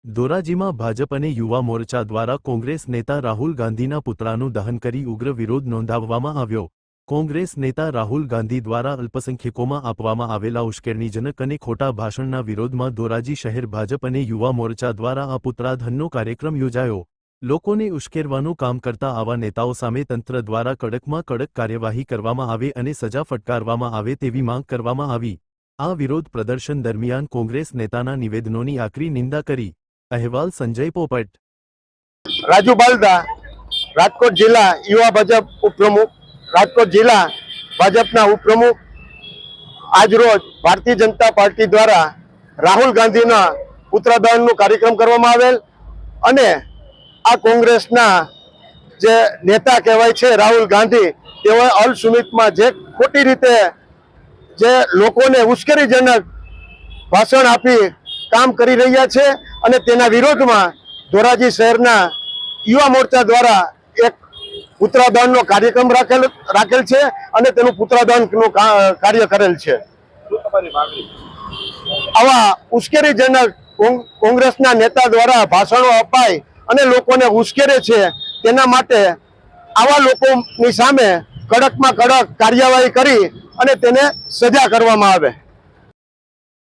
ધોરાજીમાં ભાજપ અને યુવા મોરચા દ્વારા કોંગ્રેસ નેતા રાહુલ ગાંધીના પુતળાનું દહન કરી ઉગ્ર વિરોધ નોંધાવવામાં આવ્યો। કોંગ્રેસ નેતા રાહુલ ગાંધી દ્વારા અલ્પસંખ્યકોમાં આપવામાં આવેલા ઉશ્કેરણીજનક અને ખોટા ભાષણના વિરોધમાં ધોરાજી શહેર ભાજપ અને યુવા મોરચા દ્વારા આ પુતળા દહનનો કાર્યક્રમ યોજાયો। લોકોને ઉશ્કેરવાનું કામ કરતા આવા નેતાઓ સામે તંત્ર દ્વારા કડકમાં કડક કાર્યવાહી કરવામાં આવે અને સજા ફટકારવામાં આવે તેવી માંગ કરવામાં આવી। આ વિરોધ પ્રદર્શન દરમિયાન કોંગ્રેસ નેતાના નિવેદનોની આકરી નિંદા કરી। अहवाल संजय पोपट। राजू बालदा, राजकोट जिला युवा भाजप उपप्रमुख, राजकोट जिला भाजपना उपप्रमुख। आज रोज भारतीय जनता पार्टी द्वारा राहुल गांधीना पुत्रदानનો कार्यक्रम કરવામાં આવેલ અને આ કોંગ્રેસના જે નેતા કહેવાય છે રાહુલ ગાંધી, તેઓએ અલ સુમિતમાં જે ખોટી રીતે જે લોકોને ઉશ્કેરણીજનક ભાષણ આપી કામ કરી રહ્યા છે અને તેના વિરોધમાં ધોરાજી શહેરના યુવા મોરચા દ્વારા એક પુત્રદાનનો કાર્યક્રમ રાખેલ છે અને તેનું પુત્રદાનનું કાર્ય કરેલ છે। આવા ઉશ્કેરણીજનક કોંગ્રેસના નેતા દ્વારા ભાષણો અપાય અને લોકોને ઉશ્કેરે છે, તેના માટે આવા લોકોની સામે કડકમાં કડક કાર્યવાહી કરી અને તેને સજા કરવામાં આવે।